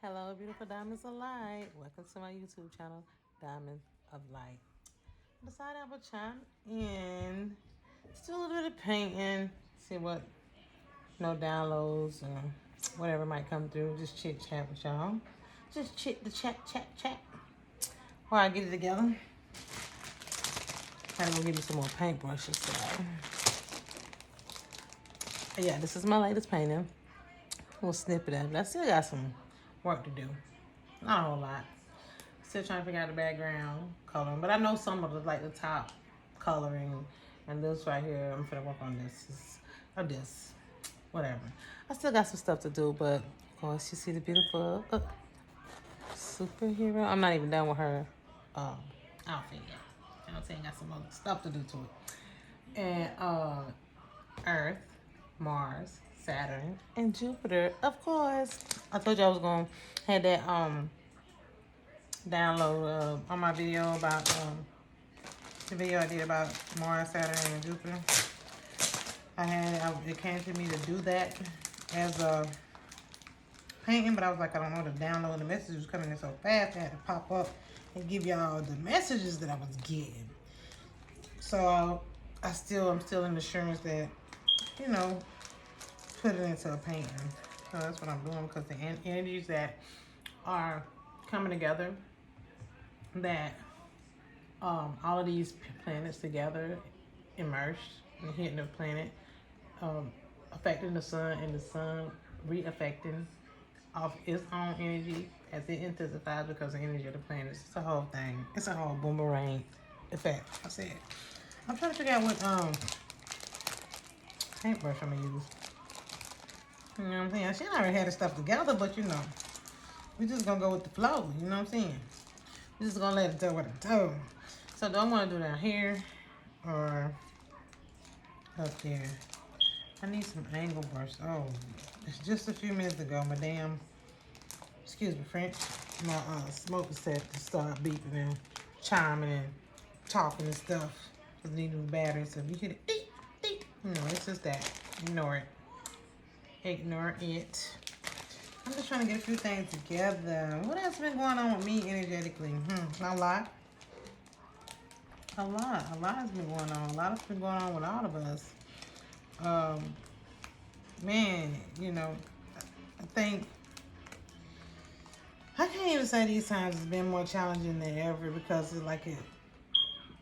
Hello, beautiful diamonds of light. Welcome to my YouTube channel, Diamond of Light. I decided I would chime in, just do a little bit of painting, see what no downloads or whatever might come through. Just chit chat with y'all. Just chit the chat. While I get it together, gotta go get me some more paintbrushes. So, yeah, this is my latest painting. A little snippet of it. I still got some work to do. Not a whole lot. Still trying to figure out the background coloring, but I know some of the like the top coloring and this right here. I'm gonna work on this or this, whatever. I still got some stuff to do, but of course you see the beautiful superhero. I'm not even done with her outfit yet. You know what I'm saying? Got some other stuff to do to it. And Earth, Mars, Saturn, and Jupiter. Of course, I told you I was gonna have that download on my video about the video I did about Mars, Saturn, and Jupiter. It came to me to do that as a painting, but I was like, I don't know, to download the message was coming in so fast. I had to pop up and give y'all the messages that I was getting. So I'm still in the assurance that, you know, put it into a painting. So that's what I'm doing, because the energies that are coming together, that all of these planets together immersed and hitting the planet, affecting the sun, and the sun re-affecting off its own energy as it intensifies because of the energy of the planets. It's a whole thing. It's a whole boomerang effect. I said, I'm trying to figure out what paintbrush I'm gonna use. You know what I'm saying? I should already had the stuff together, but you know, we just gonna go with the flow. You know what I'm saying? We're just gonna let it do what it do. So do I want to do down here or up there? I need some angle brush. Oh, it's just a few minutes ago, madame. Excuse me, French. My smoker set to start beeping and chiming and talking and stuff. Cause needing batteries. So if you hear it, deep, deep, no, it's just that. Ignore it. Ignore it. I'm just trying to get a few things together. What else been going on with me energetically? A lot. A lot has been going on. A lot has been going on with all of us. Man, you know, I think I can't even say these times has been more challenging than ever, because it's like it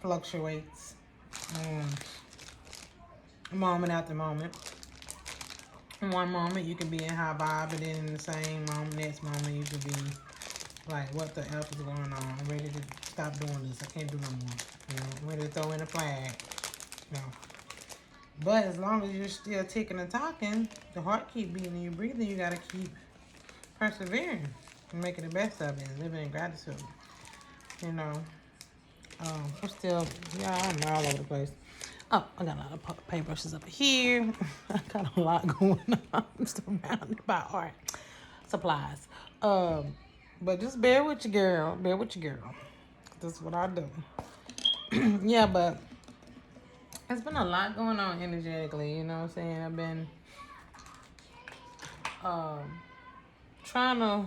fluctuates moment after moment. In one moment you can be in high vibe, and then in the same moment, next moment you can be like, what the F is going on? I'm ready to stop doing this. I can't do no more. You know, I'm ready to throw in a flag. You know. But as long as you're still ticking and talking, the heart keep beating and you're breathing, you gotta keep persevering and making the best of it and living in gratitude. You know. I'm still, I'm all over the place. Oh, I got a lot of paintbrushes up here. I got a lot going on. I'm surrounded by art supplies. But just bear with your girl. Bear with your girl. That's what I do. Yeah, but it's been a lot going on energetically. You know what I'm saying? I've been trying to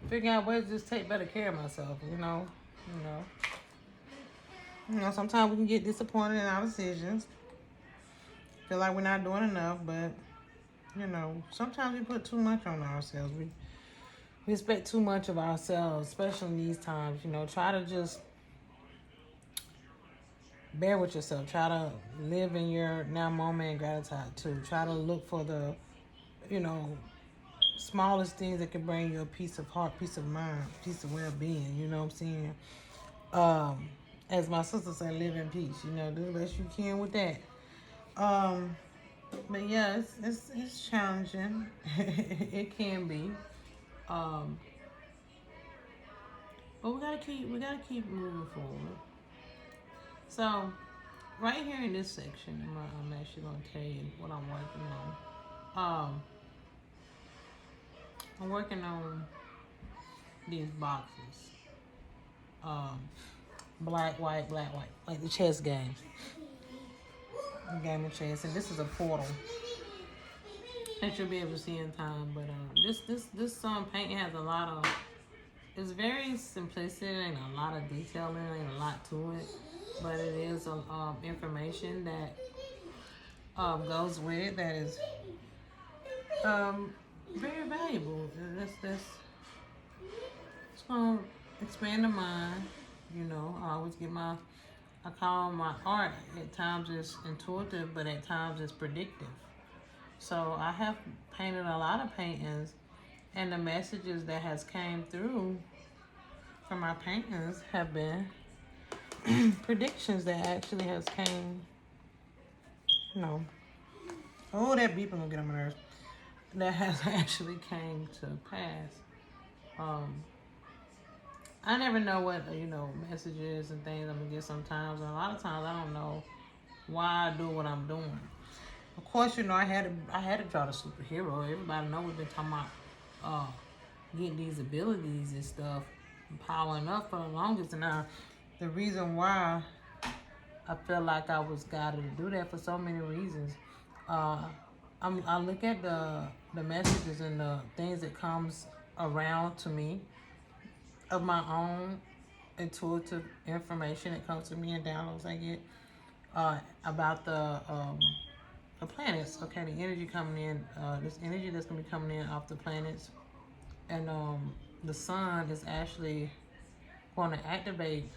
figure out ways to just take better care of myself. You know. Sometimes we can get disappointed in our decisions. Feel like we're not doing enough, but you know, sometimes we put too much on ourselves. We expect too much of ourselves, especially in these times. You know, try to just bear with yourself. Try to live in your now moment and gratitude too. Try to look for the, you know, smallest things that can bring you a peace of heart, peace of mind, peace of well-being. You know what I'm saying? As my sister said, live in peace. You know, do the best you can with that. But yeah, it's challenging. It can be. But we gotta keep moving forward. So, right here in this section, I'm actually gonna tell you what I'm working on. I'm working on these boxes. Black, white, like the chess games. The game of chess, and this is a portal. that you'll be able to see in time. But this painting has a lot of, it's very simplistic and a lot of detailing and a lot to it, but it is information that goes with it that is very valuable. That's it's gonna expand the mind. You know, I call my art at times it's intuitive, but at times it's predictive. So I have painted a lot of paintings, and the messages that has came through from my paintings have been predictions that actually has came, you know, oh, that beeping gonna get on my nerves. That has actually came to pass. Um, I never know what, messages and things I'm gonna get sometimes, and a lot of times I don't know why I do what I'm doing. Of course, I had to draw the superhero. Everybody know we've been talking about getting these abilities and stuff, powering up for the longest. And now, the reason why I feel like I was guided to do that for so many reasons. I look at the messages and the things that comes around to me of my own intuitive information that comes to me and downloads I get about the planets. Okay, the energy coming in, this energy that's gonna be coming in off the planets, and the sun is actually going to activate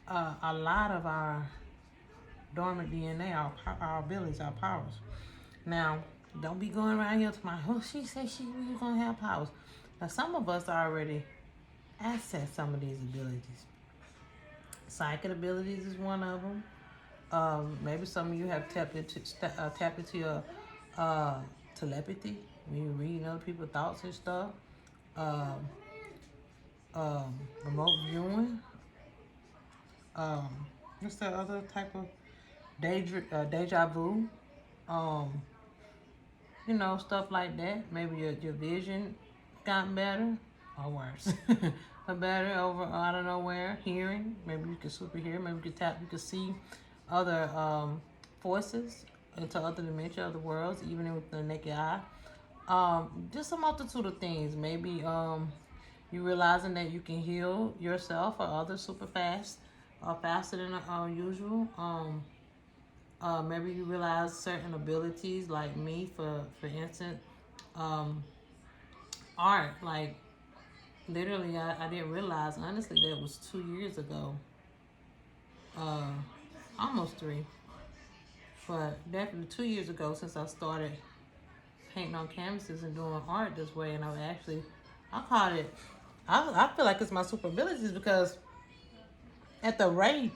a lot of our dormant DNA, our abilities, our powers. Now, don't be going around here to my, oh, she said we gonna have powers. Now, some of us already access some of these abilities. Psychic abilities is one of them. Maybe some of you have tapped into your telepathy when you're reading other people's thoughts and stuff. Um, Remote viewing. What's the other type of deja vu? Um, stuff like that. Maybe your vision got better or worse. Or better over out of nowhere. Hearing. Maybe you can super hear. Maybe you can see other forces into other dimensions, other worlds, even with the naked eye. Just a multitude of things. Maybe you realizing that you can heal yourself or others super fast, faster than usual. Maybe you realize certain abilities, like me, for instance, art. Like literally, I didn't realize honestly that it was 2 years ago, almost 3, but definitely 2 years ago since I started painting on canvases and doing art this way, and I caught it. I feel like it's my super abilities because at the rate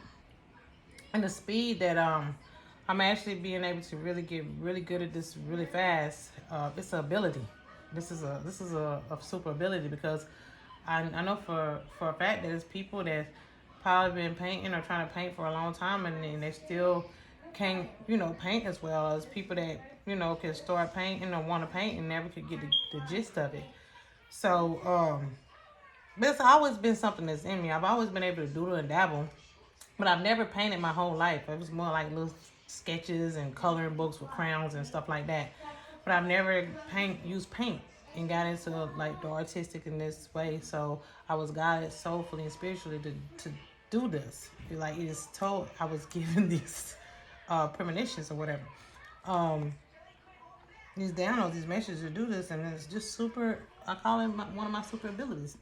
and the speed that I'm actually being able to really get really good at this really fast. It's an ability. This is a super ability because I know for a fact that there's people that probably been painting or trying to paint for a long time and they still can't paint as well as people that can start painting or want to paint and never could get the gist of it. So but it's always been something that's in me. I've always been able to doodle and dabble, but I've never painted my whole life. It was more like little sketches and coloring books with crayons and stuff like that. But I've never used paint and got into like the artistic in this way. So I was guided soulfully and spiritually to do this. Like it is told, I was given these premonitions or whatever. These downloads, these messages to do this, and it's just super. I call it one of my super abilities.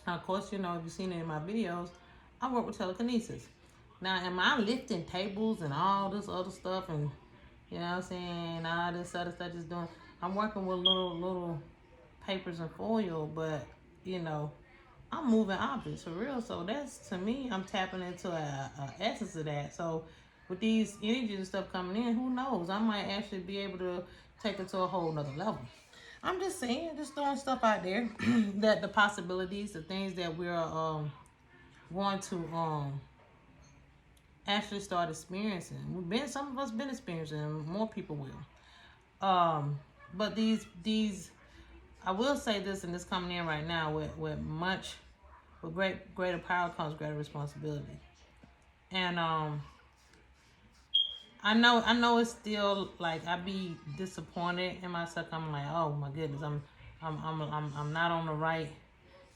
Now, of course, if you've seen it in my videos, I work with telekinesis. Now, am I lifting tables and all this other stuff and, what I'm saying, all this other stuff just doing? I'm working with little papers and foil, but, I'm moving objects for real. So that's, to me, I'm tapping into a essence of that. So with these energies and stuff coming in, who knows? I might actually be able to take it to a whole nother level. I'm just saying, just throwing stuff out there that the possibilities, the things that we're going to actually start experiencing. Some of us been experiencing, and more people will. But these, I will say this, and this coming in right now with greater power comes greater responsibility, and I know it's still like I be disappointed in myself. I'm like, oh my goodness, I'm not on the right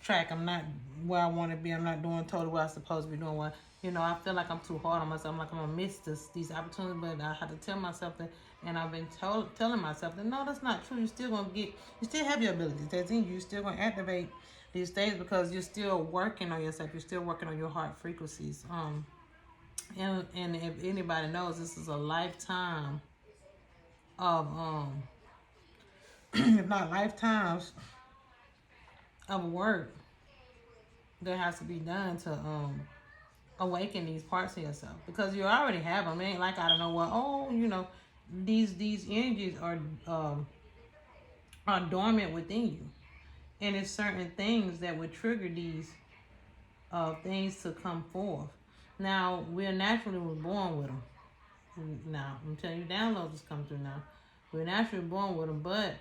track. I'm not where I want to be. I'm not doing totally what I'm supposed to be doing. What I feel like I'm too hard on myself. I'm like I'm gonna miss these opportunities, but I have to tell myself that, and I've been telling myself that no, that's not true. You still have your abilities. That's in you. You're still gonna activate these things because you're still working on yourself. You're still working on your heart frequencies. And if anybody knows, this is a lifetime of if not lifetimes of work that has to be done to awaken these parts of yourself, because you already have them. It ain't like I don't know what. Oh, these energies are dormant within you, and it's certain things that would trigger these things to come forth. Now we're naturally was born with them. Now I'm telling you, downloads is coming through now. We're naturally born with them, but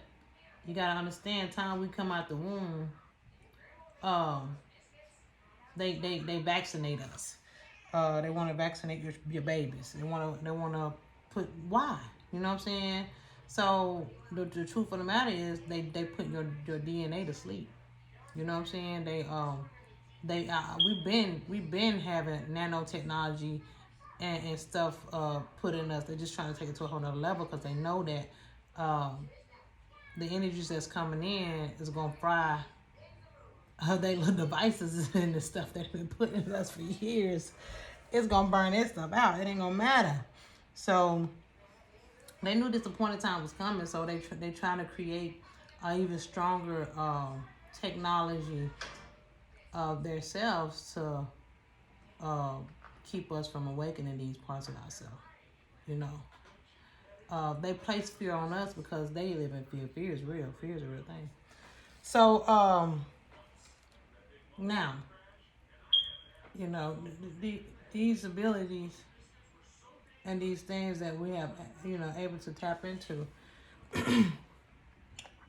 you gotta understand, time we come out the womb, um, they vaccinate us. They want to vaccinate your babies. They want to put why? You know what I'm saying? So the truth of the matter is they put your DNA to sleep. You know what I'm saying? We've been having nanotechnology and stuff put in us. They're just trying to take it to a whole nother level because they know that the energies that's coming in is gonna fry they little devices and the stuff that they've been putting in us for years. It's gonna burn that stuff out. It ain't gonna matter. So they knew this appointed time was coming. So they trying to create even stronger technology of themselves to keep us from awakening these parts of ourselves. You know, they place fear on us because they live in fear. Fear is real. Fear is a real thing. So now, these abilities and these things that we have, able to tap into.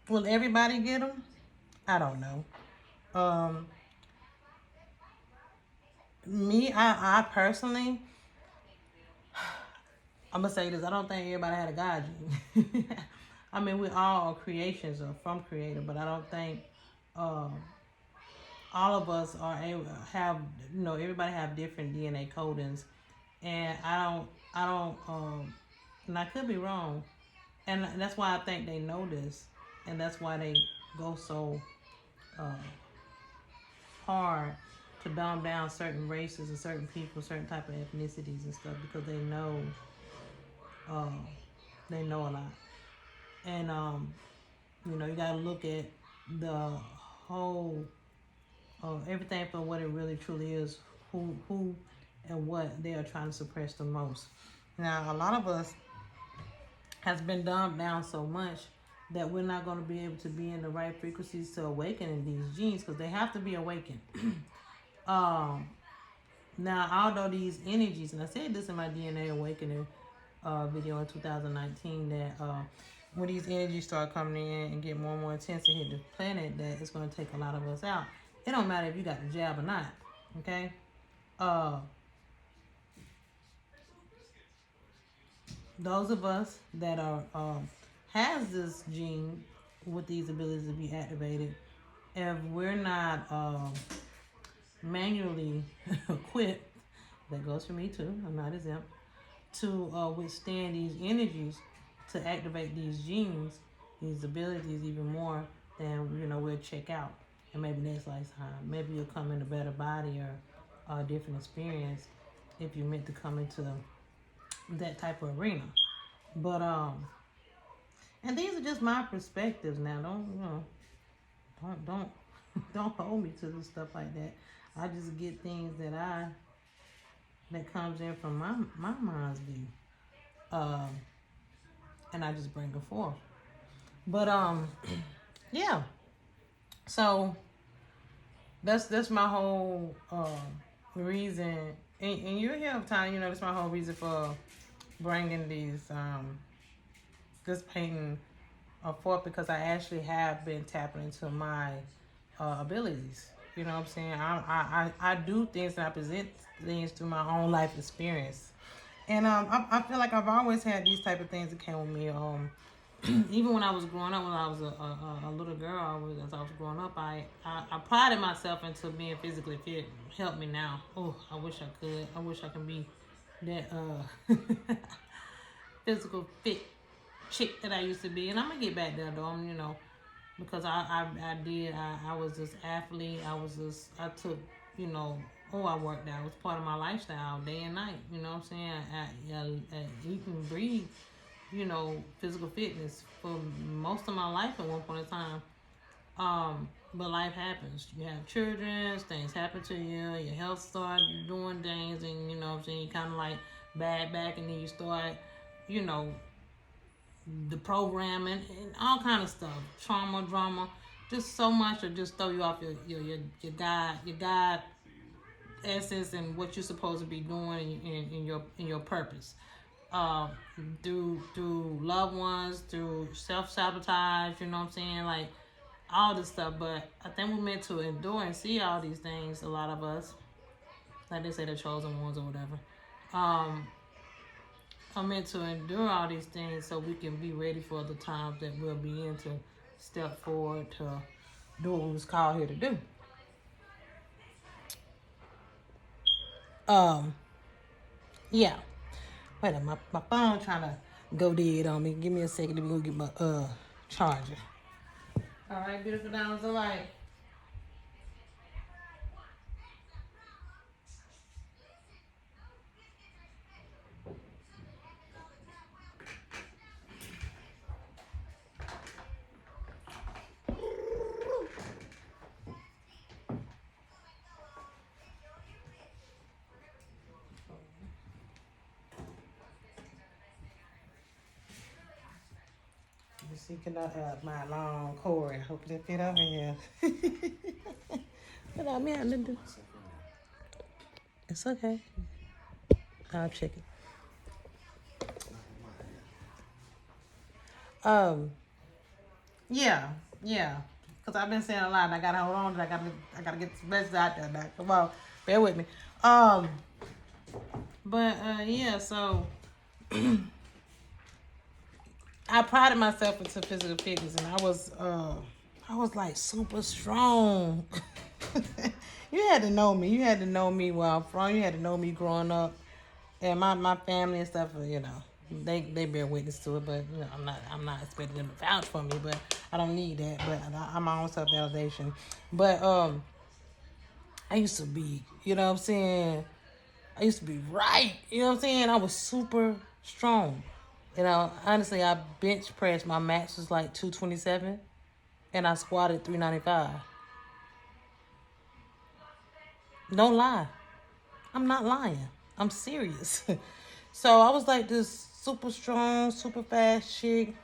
Will everybody get them? I don't know. I personally, I'm gonna say this. I don't think everybody had a God gene. I mean, we all are creations or from Creator, but I don't think all of us are able have. Everybody have different DNA codings, and I don't, and I could be wrong, and that's why I think they know this, and that's why they go so hard to dumb down certain races and certain people, certain type of ethnicities and stuff, because they know a lot. And you gotta look at the whole everything for what it really truly is, who and what they are trying to suppress the most. Now a lot of us has been dumbed down so much that we're not going to be able to be in the right frequencies to awaken in these genes, because they have to be awakened. Now, although these energies, and I said this in my DNA Awakening video in 2019, that when these energies start coming in and get more and more intense and hit the planet, that it's going to take a lot of us out. It don't matter if you got the jab or not, okay? Those of us that are has this gene with these abilities to be activated, if we're not manually equipped, that goes for me too, I'm not exempt, to withstand these energies, to activate these genes, these abilities even more, then we'll check out. And maybe next lifetime, maybe you'll come in a better body or a different experience if you're meant to come into that type of arena. But and these are just my perspectives now. Don't don't hold me to the stuff like that. I just get things that comes in from my mind's view, and I just bring it forth. But yeah. So that's my whole reason, and you'll hear time. That's my whole reason for bringing these this painting forth, because I actually have been tapping into my abilities. You know what I'm saying? I do things and I present things through my own life experience. And I feel like I've always had these type of things that came with me. Even when I was growing up, when I was a little girl, as I was growing up, I prided myself into being physically fit. Help me now. Oh, I wish I could. I wish I could be that physical fit chick that I used to be. And I'm gonna get back there though. Because I was this athlete. I took, I worked out. It was part of my lifestyle, day and night. You know what I'm saying? I eat and breathe, physical fitness for most of my life at one point in time. But life happens. You have children, things happen to you, your health start doing things, and you know what I'm saying, you kind of like bad back, and then you start, you know, the programming and all kind of stuff, trauma, drama, just so much to just throw you off your God essence and what you're supposed to be doing in your purpose. Uh, through loved ones, through self sabotage, you know what I'm saying, like all this stuff. But I think we're meant to endure and see all these things. A lot of us, like they say, the chosen ones or whatever. Um, are meant to endure all these things so we can be ready for the times that we'll be in to step forward to do what we was called here to do. Um, yeah. Wait a minute, my phone trying to go dead on me. Give me a second. Let me go get my charger. All right, beautiful diamonds of light. Just seeking out my long cord. Hope it fit over here. But I mean, I didn't do. It's okay. I'll check it. Um, yeah, yeah. Cause I've been saying a lot. And I gotta hold on. I gotta get this message out there. Now. Come on, bear with me. But yeah. So I prided myself into physical fitness, and I was like super strong. You had to know me. You had to know me where I'm from. You had to know me growing up, and my family and stuff. They bear witness to it, but I'm not expecting them to vouch for me. But I don't need that. But I'm my own self validation. But I used to be, you know what I'm saying. I used to be right, you know what I'm saying. I was super strong. Honestly, I bench pressed. My max was like 227, and I squatted 395. Don't lie. I'm not lying. I'm serious. So I was like this super strong, super fast chick.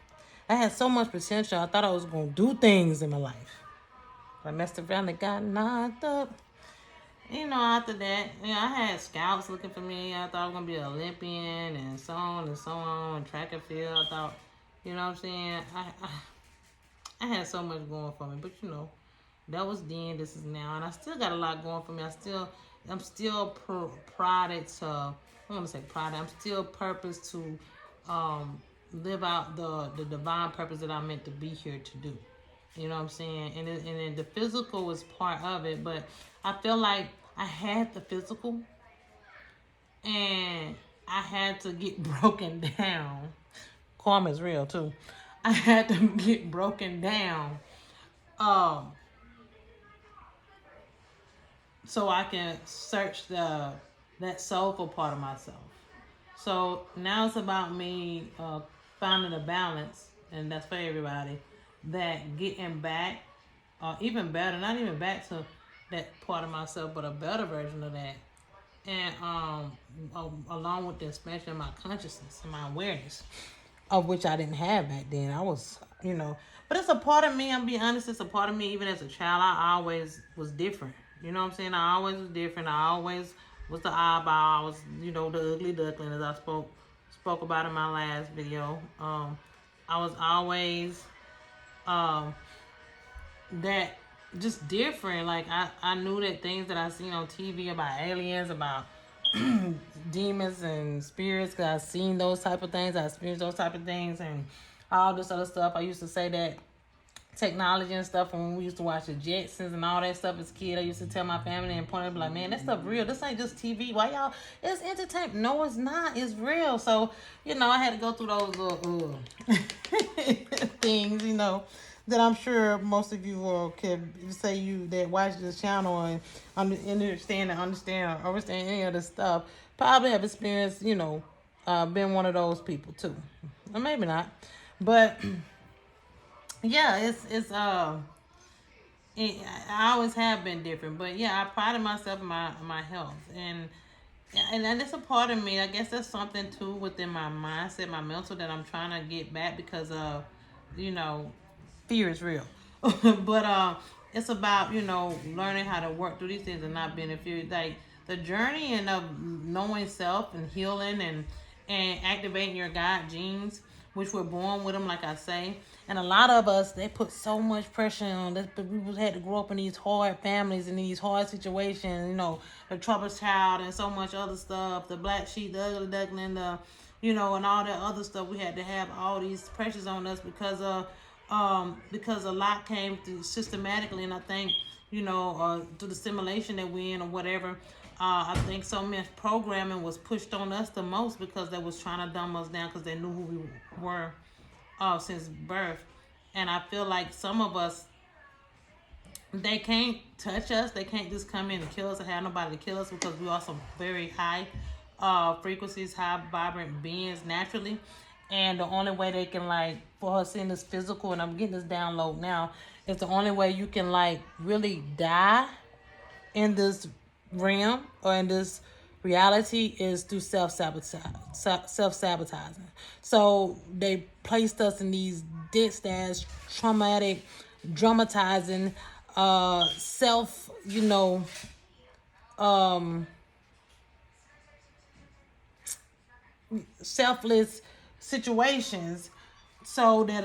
I had so much potential. I thought I was gonna do things in my life. But I messed around and got knocked up. After that, I had scouts looking for me. I thought I was gonna be an Olympian and so on and so on, and track and field. I thought, you know what I'm saying? I had so much going for me, but that was then. This is now, and I still got a lot going for me. I'm still prided to. I want to say pride. I'm still purpose to live out the divine purpose that I'm meant to be here to do. You know what I'm saying? And the physical was part of it, but I feel like I had the physical, and I had to get broken down. Karma is real too. I had to get broken down, um, so I can search that soulful part of myself. So now it's about me finding a balance, and that's for everybody. That getting back, even better, not even back to that part of myself, but a better version of that. And along with the expansion of my consciousness and my awareness, of which I didn't have back then. I was, but it's a part of me. I'm being honest. It's a part of me. Even as a child, I always was different. You know what I'm saying? I always was different. I always was the eyeball. I was, the ugly duckling, as I spoke about in my last video. I was always that just different. Like I knew that things that I seen on TV about aliens, about demons and spirits, because I've seen those type of things. I experienced those type of things and all this other stuff. I used to say that technology and stuff when we used to watch the Jetsons and all that stuff as a kid. I used to tell my family and point and be like, man, that stuff real. This ain't just TV. Why y'all? It's entertainment. No, it's not. It's real. So, I had to go through those things, that I'm sure most of you can say you that watch this channel and understand any of this stuff probably have experienced, been one of those people too. Or maybe not. But yeah, I always have been different, but yeah, I prided myself in my health, and that's a part of me. I guess that's something too within my mindset, my mental, that I'm trying to get back, because you know, fear is real, but it's about learning how to work through these things and not being in fear. Like the journey and of knowing self and healing and activating your God genes, which we're born with them, like I say. And a lot of us, they put so much pressure on us, but we had to grow up in these hard families and these hard situations, the troubled child and so much other stuff, the black sheep, the ugly duckling, and all that other stuff. We had to have all these pressures on us because a lot came through systematically, and I think, through the simulation that we're in or whatever, I think so much programming was pushed on us the most, because they was trying to dumb us down because they knew who we were since birth. And I feel like some of us, they can't touch us. They can't just come in and kill us or have nobody to kill us, because we are some very high frequencies, high vibrant beings naturally. And the only way they can, like, for us in this physical, and I'm getting this download now, is the only way you can, like, really die in this realm or in this reality is through self-sabotaging. So they placed us in these dead stands, traumatic, dramatizing, self, um, selfless situations, so that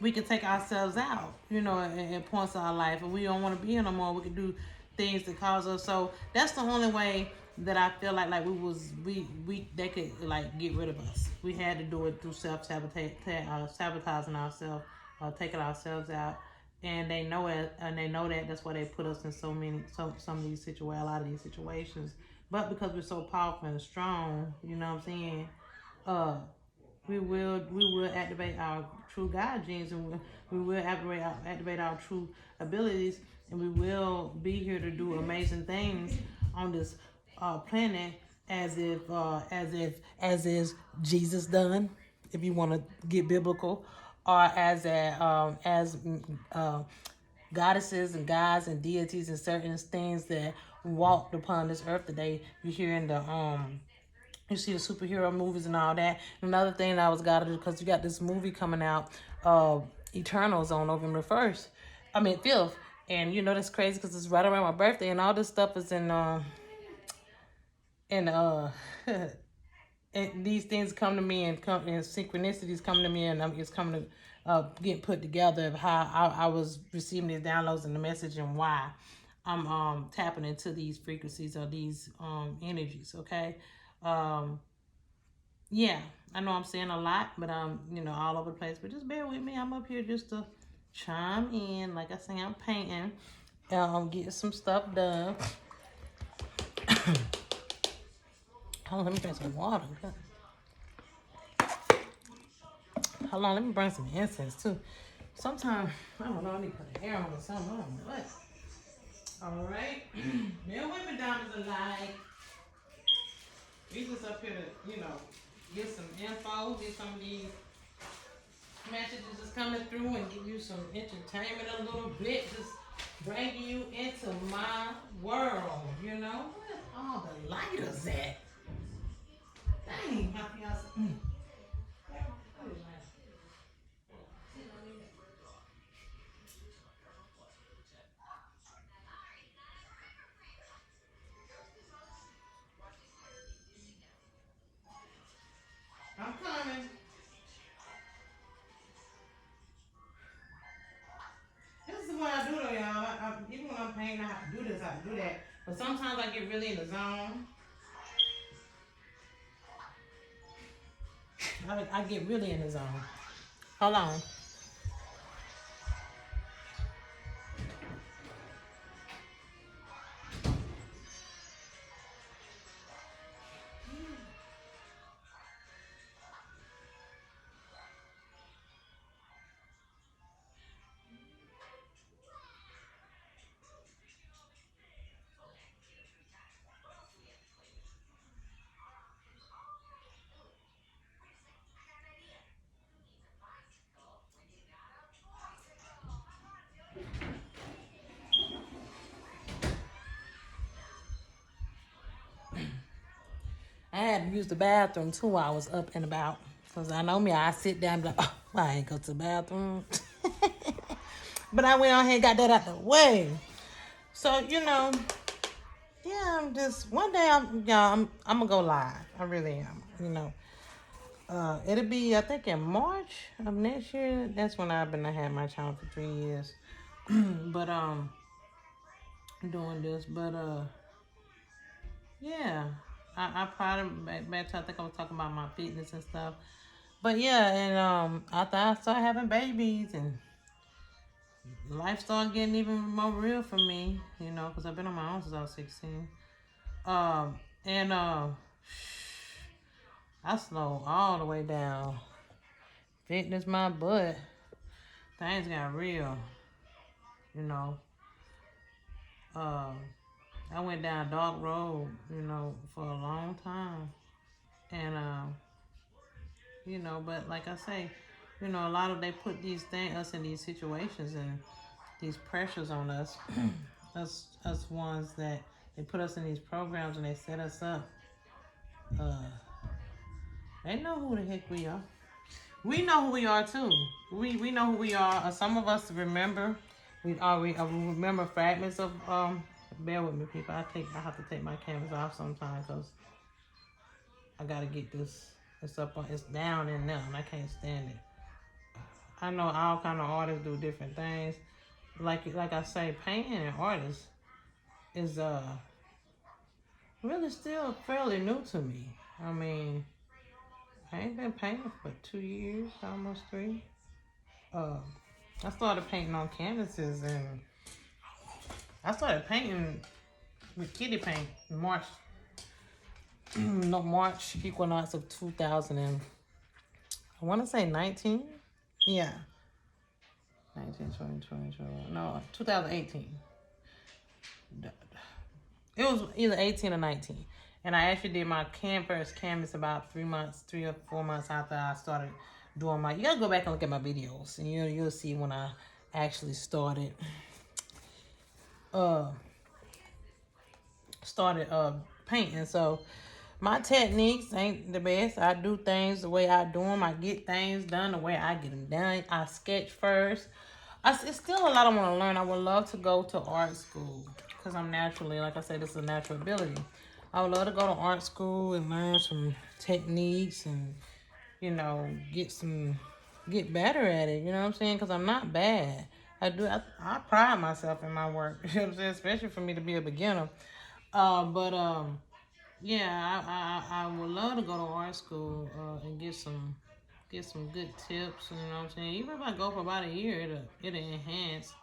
we can take ourselves out, at points of our life. If we don't want to be here no more, we can do things that cause us. So that's the only way that I feel like they could, like, get rid of us. We had to do it through sabotaging ourselves, taking ourselves out. And they know it, and they know that. That's why they put us in some of these situations, a lot of these situations. But because we're so powerful and strong, you know what I'm saying? Uh, we will activate our true God genes, and we will activate our true abilities, and we will be here to do amazing things on this planet, as if Jesus done, if you want to get biblical, or as goddesses and gods and deities and certain things that walked upon this earth today. You hear in the you see the superhero movies and all that. Another thing that I was got to do, because you got this movie coming out, Eternals, on November 1st. I mean 5th. And that's crazy, because it's right around my birthday, and all this stuff is in and these things come to me, and synchronicities come to me, and it's coming to get put together of how I was receiving these downloads and the message, and why I'm tapping into these frequencies or these energies. Okay. Yeah, I know I'm saying a lot, but I'm all over the place. But just bear with me. I'm up here just to chime in. Like I say, I'm painting, getting some stuff done. Hold on, let me drink some water. Hold on, let me bring some incense too. Sometimes, I don't know, I need to put a hair on or something. I don't know what. All right. Bear with me, down to the line. We just up here to, get some info, get some of these messages just coming through, and give you some entertainment a little bit. Just bring you into my world, Where all the lighters at? Dang, my fiance. I'm coming. This is what I do though, y'all. Even when I'm painting, I have to do this, I have to do that. But sometimes I get really in the zone. I get really in the zone. Hold on. I had to use the bathroom too while I was up and about. Because I know me, I sit down and be like, oh, I ain't go to the bathroom. But I went on ahead and got that out the way. So, yeah, I'm just, one day I'm going to go live. I really am, It'll be, I think, in March of next year. That's when I've been, I had my channel for 3 years. But, doing this. But, yeah, I probably, back to, I think I was talking about my fitness and stuff. But yeah, and after I started having babies and life started getting even more real for me, because I've been on my own since I was 16. And I slowed all the way down. Fitness my butt. Things got real, you know. I went down a dark road, for a long time. And but like I say, a lot of they put us in these situations and these pressures on us, us ones that they put us in these programs and they set us up. They know who the heck we are. We know who we are too. We know who we are. Some of us remember. We remember fragments of. Bear with me, people. I have to take my canvas off sometimes because I gotta get this. It's up on. It's down in there, and I can't stand it. I know all kind of artists do different things. Like I say, painting and artists is really still fairly new to me. I mean, I ain't been painting for 2 years, almost 3. Uh, I started painting on canvases and I started painting with kitty paint in March. No, March equinox of 2000 and I want to say 19. Yeah, 19, 20, 20, 21. No, 2018. It was either 18 or 19. And I actually did my first canvas about 3 or 4 months after I started doing you gotta go back and look at my videos and you'll see when I actually started painting. So my techniques ain't the best. I do things the way I do them. I get things done the way I get them done. I sketch first. It's still a lot I want to learn. I would love to go to art school because I'm naturally, like I said, this is a natural ability. I would love to go to art school and learn some techniques and, get better at it. You know what I'm saying? Because I'm not bad. I pride myself in my work. You know what I'm saying? Especially for me to be a beginner. But yeah, I would love to go to art school and get some good tips. You know what I'm saying? Even if I go for about a year, it'll enhance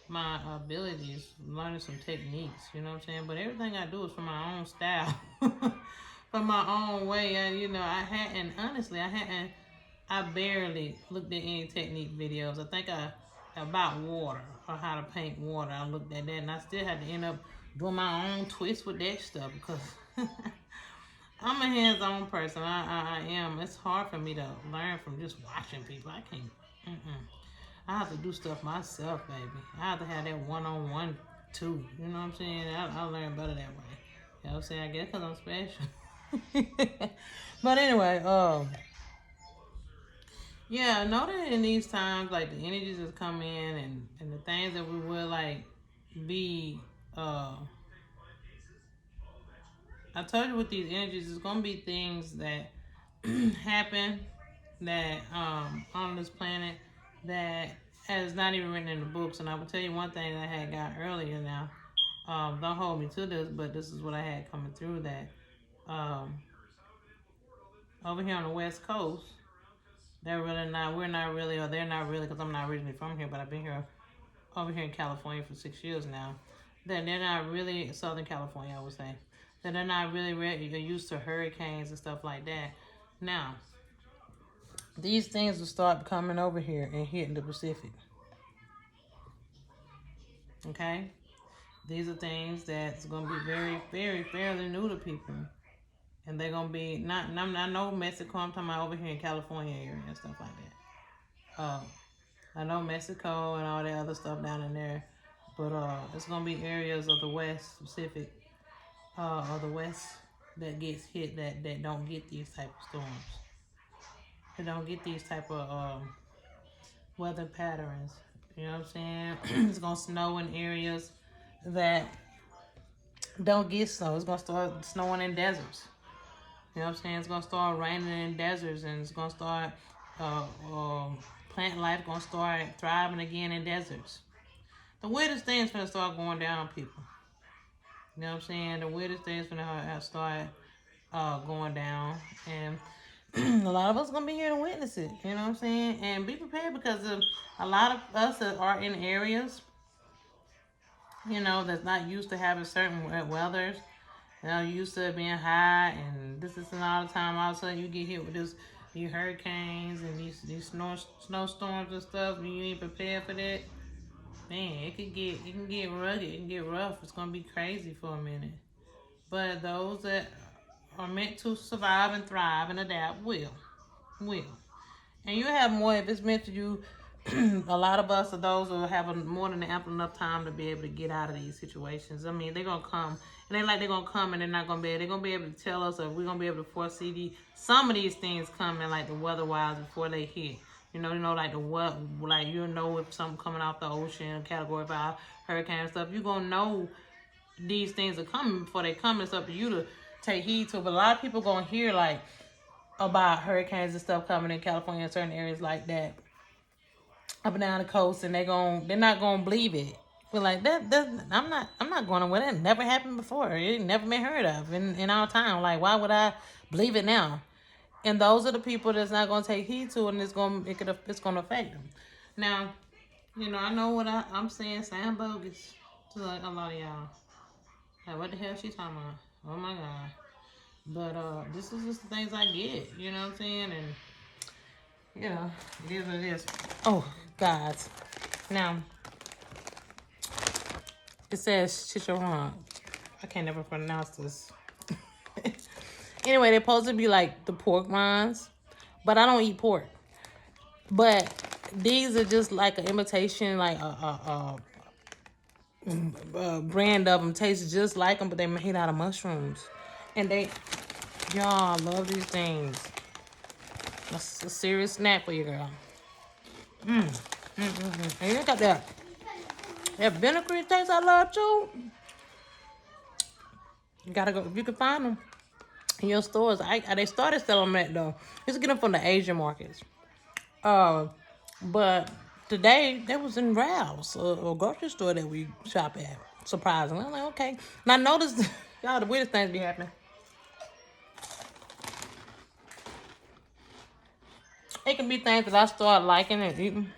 my abilities, learning some techniques. You know what I'm saying? But everything I do is for my own style, for my own way. I barely looked at any technique videos. I think about water or how to paint water. I looked at that, and I still had to end up doing my own twist with that stuff because I'm a hands-on person. I am. It's hard for me to learn from just watching people. I can't. I have to do stuff myself, baby. I have to have that one-on-one too. You know what I'm saying? I learn better that way. You know what I'm saying? I guess because I'm special. But anyway, yeah, I know that in these times, like the energies that come in and the things that we will like be. I told you with these energies, it's gonna be things that happen that on this planet that is not even written in the books. And I will tell you one thing that I had got earlier now. Don't hold me to this, but this is what I had coming through that. Over here on the West Coast, they're really not, we're not really, or they're not really, because I'm not originally from here, but I've been here, over here in California for 6 years now. That they're not really, Southern California, I would say, that they're not really used to hurricanes and stuff like that. Now, these things will start coming over here and hitting the Pacific. Okay? These are things that's going to be very, very, fairly new to people. And they're going to be, not know Mexico, I'm talking about over here in California area and stuff like that. I know Mexico and all that other stuff down in there. But it's going to be areas of the West Pacific, of the West that gets hit that don't get these type of storms. They don't get these type of weather patterns. You know what I'm saying? It's going to snow in areas that don't get snow. It's going to start snowing in deserts. You know what I'm saying? It's going to start raining in deserts, and it's going to start, plant life going to start thriving again in deserts. The weirdest thing is going to start going down on people. You know what I'm saying? The weirdest thing is going to start going down. And a lot of us are going to be here to witness it. You know what I'm saying? And be prepared, because a lot of us that are in areas, you know, that's not used to having certain weathers. You know, used to being high and this and all the time. All of a sudden, you get hit with these hurricanes and these snowstorms and stuff, and you ain't prepared for that. Man, it can get rugged. It can get rough. It's gonna be crazy for a minute. But those that are meant to survive and thrive and adapt will. And you have more if it's meant to you. A lot of us are those who have more than ample enough time to be able to get out of these situations. I mean, they're going to come. It ain't like they're going to come and they're not going to be able. They're going to be able to tell us, or we're going to be able to foresee some of these things coming, like the weather-wise, before they hit. You know, like you know if something coming off the ocean, Category 5 hurricane and stuff. You're going to know these things are coming before they come. It's up to you to take heed to. But a lot of people going to hear, like, about hurricanes and stuff coming in California in certain areas like that, up and down the coast, and they're not gonna believe it. We're like, I'm not going to. Well, that never happened before. It never been heard of in our time. Like, why would I believe it now? And those are the people that's not gonna take heed to it, and it's gonna affect them. Now, you know, I know what I'm saying. Sound bogus to like a lot of y'all. Like, what the hell she talking about? Oh my God. But this is just the things I get. You know what I'm saying? And you know, it is what it is. Oh, God. Now, it says chicharron. I can't never pronounce this. Anyway, they're supposed to be like the pork rinds, but I don't eat pork. But these are just like an imitation, like a brand of them. Tastes just like them, but they're made out of mushrooms. And y'all love these things. That's a serious snack for you, girl. And you got that vinegar taste I love too. You gotta go, if you can find them in your stores. They started selling them though. Just get them from the Asian markets. But today they was in Ralph's, a grocery store that we shop at. Surprisingly, I'm like, okay. And I noticed, y'all, the weirdest things be happening. It can be things that I start liking and eating.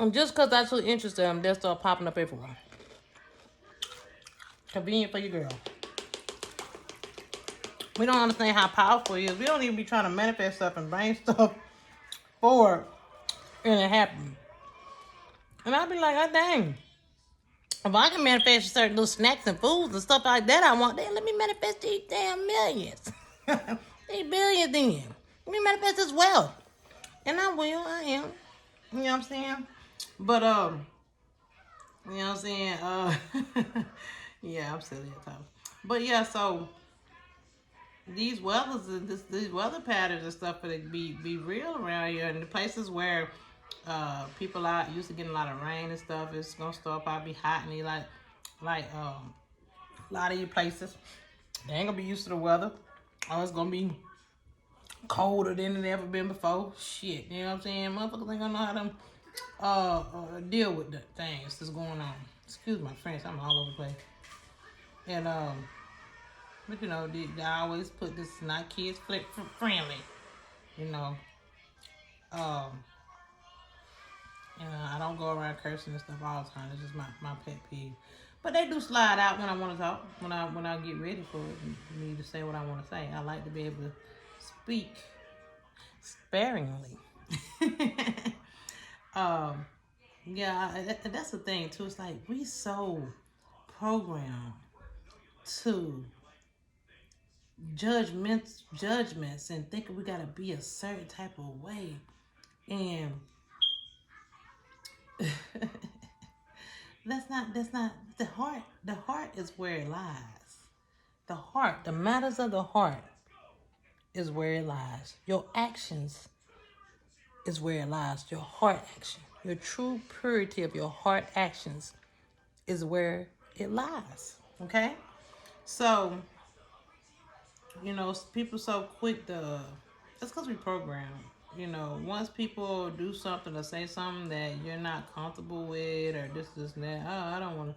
And just because I'm actually interested in them, they'll start popping up everywhere. Convenient for your girl. We don't understand how powerful it is. We don't even be trying to manifest stuff and bring stuff forward, and it happens. And I'll be like, oh, dang. If I can manifest certain little snacks and foods and stuff like that I want, then let me manifest these damn millions. These billions then. Let me manifest this wealth. And I will, I am. You know what I'm saying? But, you know what I'm saying? Yeah, I'm silly at times. But yeah, so these weather patterns and stuff that be real around here, and the places where people are used to getting a lot of rain and stuff, it's gonna start probably hot, and like a lot of you places, they ain't gonna be used to the weather. Oh, it's gonna be colder than it ever been before. Shit, you know what I'm saying? Motherfuckers ain't gonna know how to deal with the things that's going on. excuse my French, I'm all over the place. And but you know, they always put this not kids friendly, you know. Um, and I don't go around cursing and stuff all the time. It's just my pet peeve. But they do slide out when I want to talk, when I get ready for me to say what I want to say. I like to be able to speak sparingly. um, yeah, that's the thing too. It's like we so programmed to judgments and thinking we gotta be a certain type of way, and that's not the heart. The heart is where it lies. The heart, the matters of the heart is where it lies. Your actions is where it lies. Your heart action, your true purity of your heart actions is where it lies. Okay? So, you know, people so quick to, that's because we program. You know, once people do something or say something that you're not comfortable with, or this and that, oh, I don't want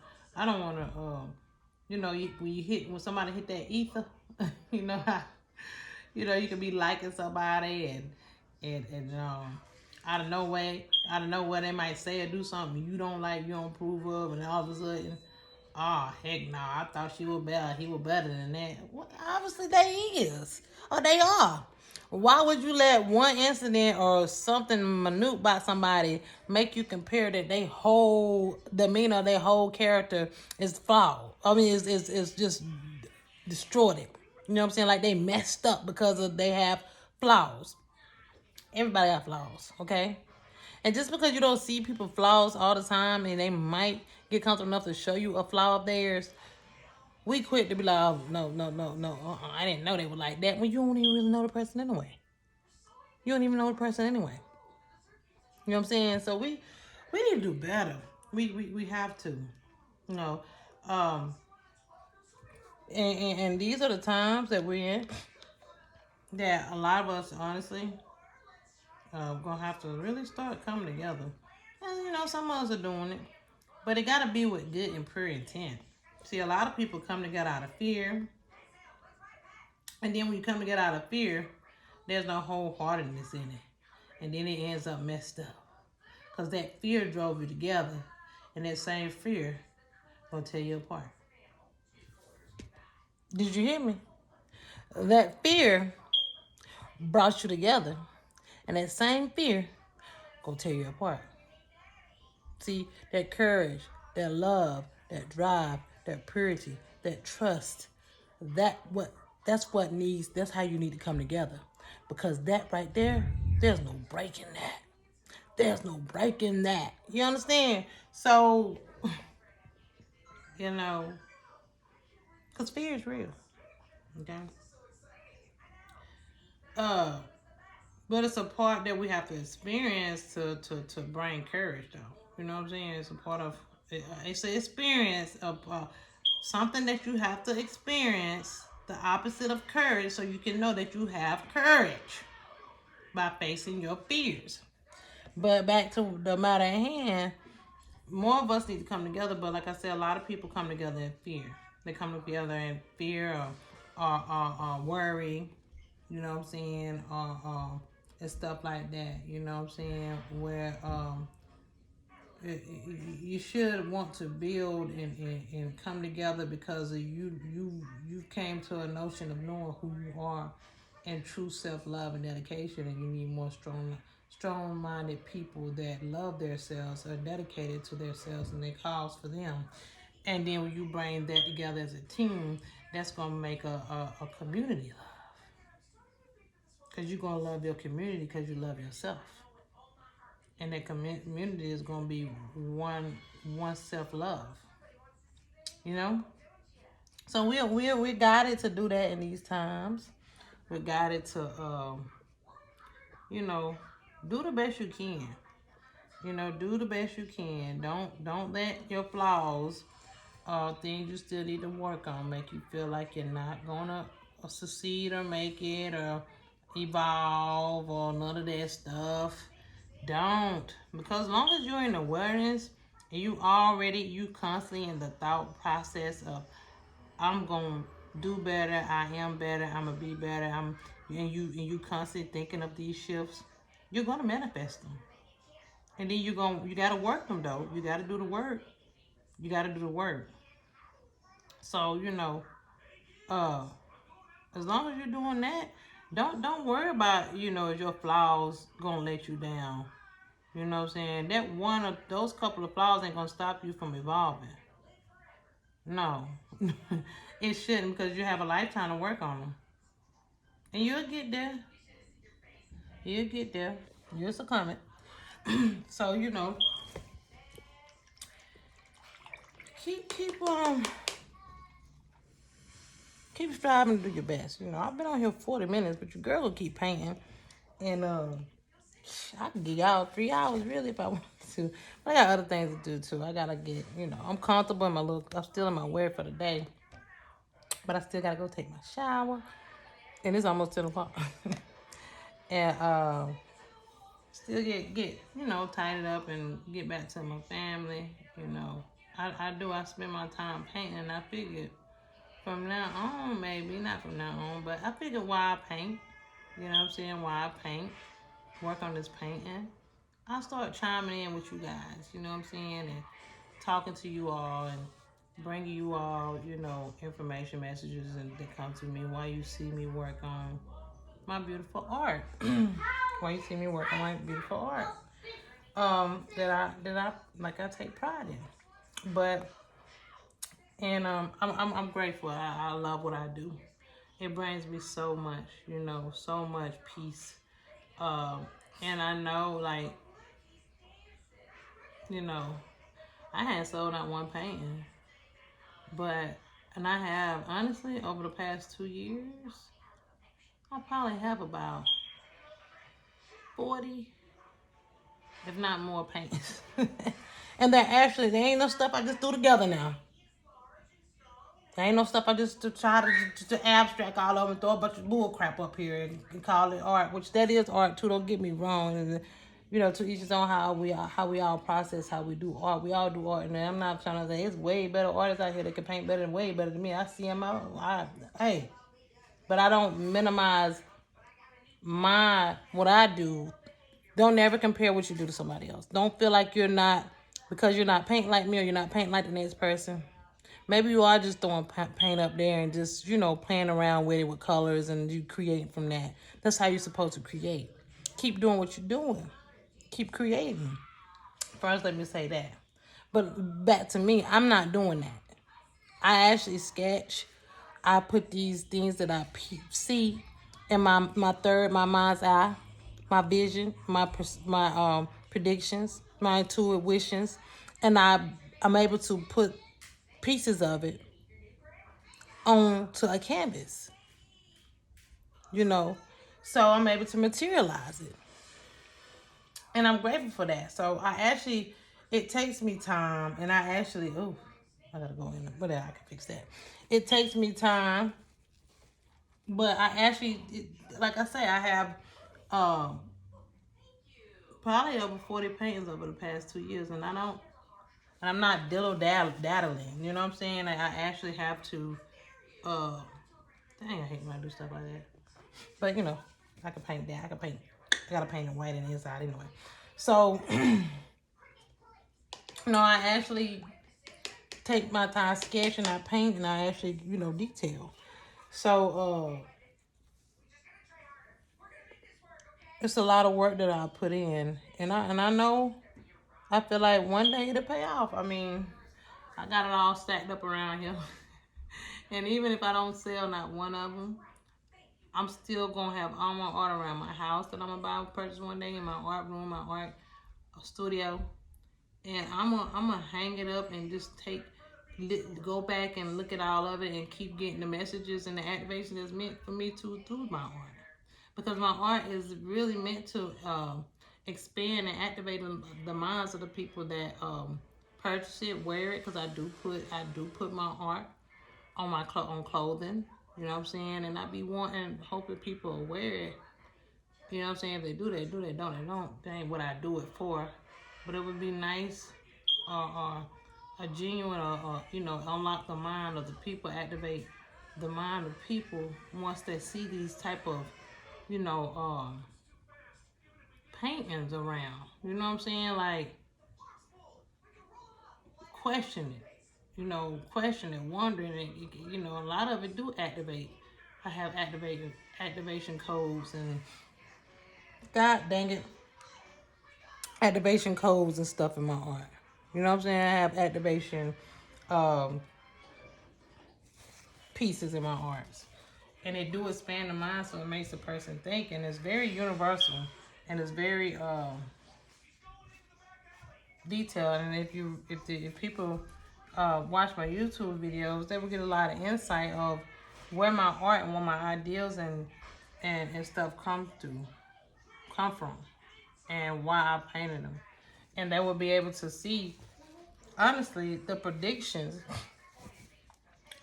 to, you know, when somebody hit that ether, you know how, you know, you can be liking somebody and out of nowhere they might say or do something you don't like, you don't approve of, and all of a sudden, oh heck no, I thought she was better, he was better than that. Well, obviously they is, or they are. Why would you let one incident or something minute about somebody make you compare that they whole demeanor, their whole character is flawed? I mean, it's just distorted. You know what I'm saying? Like they messed up because of they have flaws. Everybody got flaws, okay? And just because you don't see people flaws all the time and they might get comfortable enough to show you a flaw of theirs, we quick to be like, oh, no. I didn't know they were like that. Well, you don't even really know the person anyway. You don't even know the person anyway. You know what I'm saying? So we need to do better. We have to. You know, um, and these are the times that we're in that a lot of us, honestly, gonna have to really start coming together. And you know, some of us are doing it, but it gotta be with good and pure intent. See, a lot of people come together out of fear, and then when you come together out of fear, there's no wholeheartedness in it, and then it ends up messed up because that fear drove you together, and that same fear gonna tear you apart. Did you hear me? That fear brought you together, and that same fear gonna tear you apart. See, that courage, that love, that drive, that purity, that trust, that's how you need to come together. Because that right there, there's no breaking that. There's no breaking that. You understand? So, you know, because fear is real. Okay? Uh, but it's a part that we have to experience to bring courage, though. You know what I'm saying? It's a part of, it's an experience of something that you have to experience, the opposite of courage, so you can know that you have courage by facing your fears. But back to the matter at hand, more of us need to come together. But like I said, a lot of people come together in fear. They come together in fear or worry, you know what I'm saying, and stuff like that. You know what I'm saying, where you should want to build and come together because of you came to a notion of knowing who you are and true self-love and dedication, and you need more strong-minded people that love themselves, are dedicated to themselves and their cause for them. And then when you bring that together as a team, that's going to make a community love, because you're going to love your community because you love yourself, and that community is going to be one self-love, you know. So we're guided to do that in these times. We're guided to you know, do the best you can. You know, do the best you can. Don't let your flaws, things you still need to work on, make you feel like you're not gonna succeed or make it or evolve or none of that stuff. Don't, because as long as you're in awareness And you constantly in the thought process of, I'm gonna do better, I am better, I'm gonna be better, and you constantly thinking of these shifts, you're gonna manifest them. And then you gotta work them though. You gotta do the work. You gotta do the work. So, uh as long as you're doing that, don't worry about, is your flaws gonna let you down. You know what I'm saying? That one of those couple of flaws ain't gonna stop you from evolving. No. It shouldn't, because you have a lifetime to work on them. And you'll get there. You'll get there. You'll succumb it. So, keep keep striving to do your best. I've been on here 40 minutes, but your girl will keep painting. And I can give y'all 3 hours really if I want to. But I got other things to do too. I gotta get, I'm comfortable in my look. I'm still in my wear for the day. But I still gotta go take my shower. And it's almost 10 o'clock. And still get tied up and get back to my family. I spend my time painting, and I figured from now on, maybe not from now on, but I figured why I paint. You know what I'm saying? Why I paint, work on this painting. I start chiming in with you guys, you know what I'm saying, and talking to you all and bringing you all, information messages and that come to me while you see me work on my beautiful art. While you see me work on my beautiful art, that I like, I take pride in. But I'm grateful. I love what I do. It brings me so much, so much peace. And I know, like, I hadn't sold not one painting, and I have, honestly, over the past 2 years, I probably have about 40, if not more, paintings. And they ain't no stuff I just threw together now. There ain't no stuff I just to try to abstract all over and throw a bunch of bull crap up here and call it art, which that is art too. Don't get me wrong. And, to each his own, how we all process, how we do art. We all do art, and I'm not trying to say it's way better artists out here that can paint better and way better than me. I see them out. But I don't minimize what I do. Don't never compare what you do to somebody else. Don't feel like because you're not painting like me or you're not painting like the next person. Maybe you are just throwing paint up there and just, playing around with it with colors and you create from that. That's how you're supposed to create. Keep doing what you're doing. Keep creating. First, let me say that. But back to me, I'm not doing that. I actually sketch. I put these things that I see in my mind's eye, my vision, my predictions, my intuitions, and I'm able to put pieces of it onto a canvas, so I'm able to materialize it, and I'm grateful for that. So it takes me time, and I gotta go in, but I can fix that. It takes me time, but like I say, I have probably over 40 paintings over the past 2 years, and I'm not daddling, you know what I'm saying? I actually have to, dang, I hate when I do stuff like that. But, I can paint that. I gotta paint it white on the inside anyway. So, I actually take my time sketching, I paint, and I actually, detail. So, it's a lot of work that I put in. And I know, I feel like one day it'll pay off. I mean, I got it all stacked up around here. And even if I don't sell not one of them, I'm still going to have all my art around my house that I'm about to purchase one day, in my art room, my art studio. And I'm gonna hang it up and just go back and look at all of it and keep getting the messages and the activation that's meant for me through my art. Because my art is really meant to expand and activate the minds of the people that purchase it, wear it. Because I do put my art on my on clothing. You know what I'm saying? And I be hoping people are wear it. You know what I'm saying? If they do, they do. They don't. They don't. That ain't what I do it for. But it would be nice a genuine, you know, unlock the mind of the people, activate the mind of people once they see these type of, you know, paintings around. You know what I'm saying? Like, question it. You know, question it, wondering it. You know, a lot of it do activate. I have activation codes and God dang it, activation codes and stuff in my art. You know what I'm saying? I have activation um, pieces in my arts. And they do expand the mind, so it makes the person think. And it's very universal. And it's very detailed. And if people watch my YouTube videos, they will get a lot of insight of where my art and where my ideals and stuff come from, and why I painted them. And they will be able to see, honestly, the predictions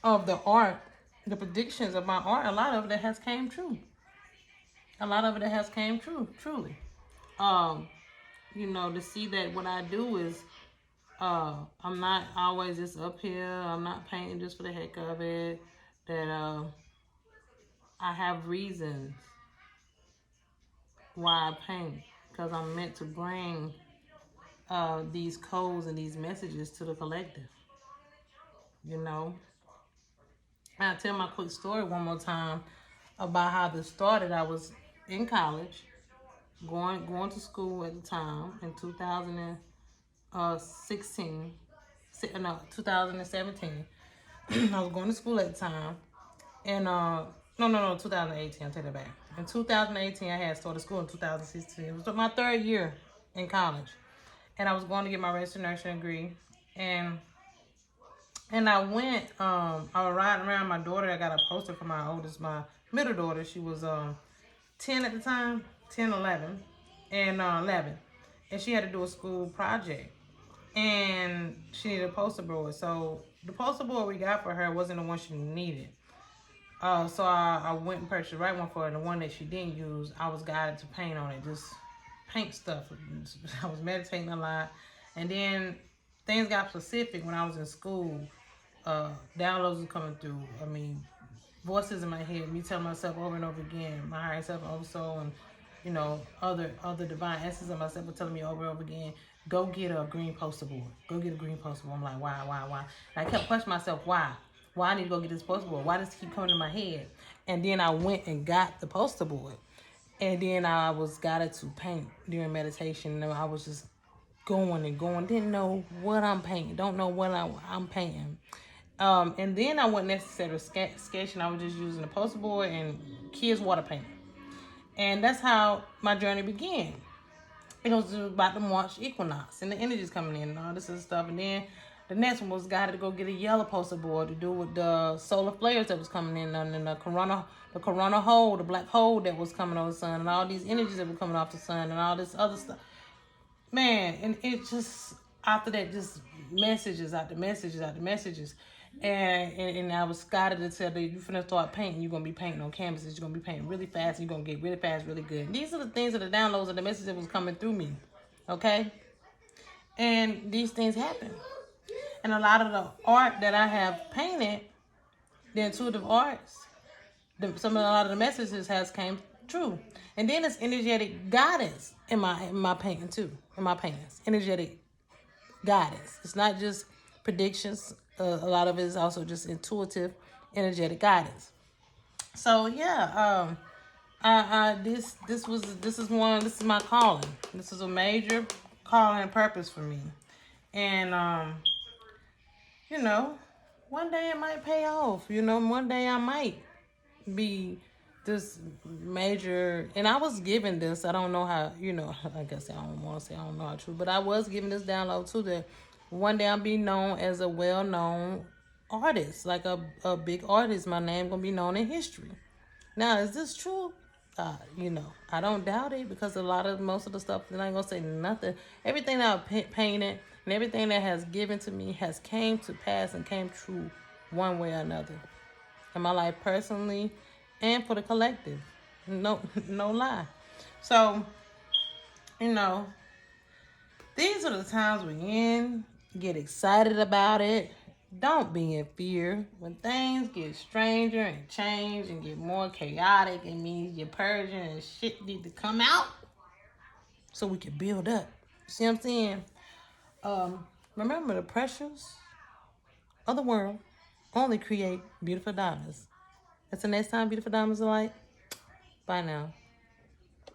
of the art, the predictions of my art. A lot of it has came true. A lot of it has came true, truly. Um, you know, to see that what I do is I'm not always just up here. I'm not painting just for the heck of it. That I have reasons why I paint, because I'm meant to bring these codes and these messages to the collective. You know, I'll tell my quick story one more time about how this started. I was in college, going to school at the time in 2016, no, 2017. I was going to school at the time, and no, 2018. I'll take that back. In 2018, I had started school in 2016. It was my third year in college, and I was going to get my registered nursing degree, and I went. I was riding around my daughter. I got a poster for my middle daughter. She was 10 at the time, 10, 11, and 11, and she had to do a school project, and she needed a poster board. So the poster board we got for her wasn't the one she needed. So I went and purchased the right one for her. And the one that she didn't use, I was guided to paint on it, just paint stuff. I was meditating a lot, and then things got specific when I was in school. Downloads were coming through. I mean, voices in my head, me telling myself over and over again, my higher self also, and you know, other divine essence of myself were telling me over and over again, go get a green poster board. Go get a green poster board. I'm like, why? And I kept questioning myself, why? Why I need to go get this poster board? Why does it keep coming to my head? And then I went and got the poster board. And then I was guided to paint during meditation. And I was just going and going. Didn't know what I'm painting. Don't know what I'm painting. And then I wasn't necessarily sketching. I was just using the poster board and kids water painting. And that's how my journey began. It was about the March equinox and the energies coming in and all this other stuff. And then the next one was got to go get a yellow poster board to do with the solar flares that was coming in, and the corona hole, the black hole that was coming on the sun, and all these energies that were coming off the sun, and all this other stuff. Man, and it just, after that, just messages after messages after messages. And I was guided to tell that you're finna start painting. You're gonna be painting on canvases. You're gonna be painting really fast. You're gonna get really fast, really good. And these are the things that the downloads and the messages that was coming through me. Okay? And these things happen. And a lot of the art that I have painted, the intuitive arts, a lot of the messages has came true. And then it's energetic guidance in my painting too. In my paintings, energetic guidance. It's not just predictions. A lot of it is also just intuitive, energetic guidance. So yeah, this is my calling. This is a major calling and purpose for me, and you know, one day it might pay off. You know, one day I might be this major, and I was given this. I don't know how, you know, I guess I don't want to say I don't know how true, but I was given this download too, that one day I'll be known as a well-known artist, like a big artist. My name gonna be known in history. Now, is this true? You know, I don't doubt it, because most of the stuff, and I ain't gonna say nothing. Everything that I've painted and everything that has given to me has came to pass and came true one way or another in my life personally and for the collective. No, no lie. So, you know, these are the times we're in. Get excited about it. Don't be in fear. When things get stranger and change and get more chaotic, it means your purging and shit need to come out so we can build up. See what I'm saying? Remember the pressures of the world only create beautiful diamonds. Until next time, beautiful diamonds alike. Bye now.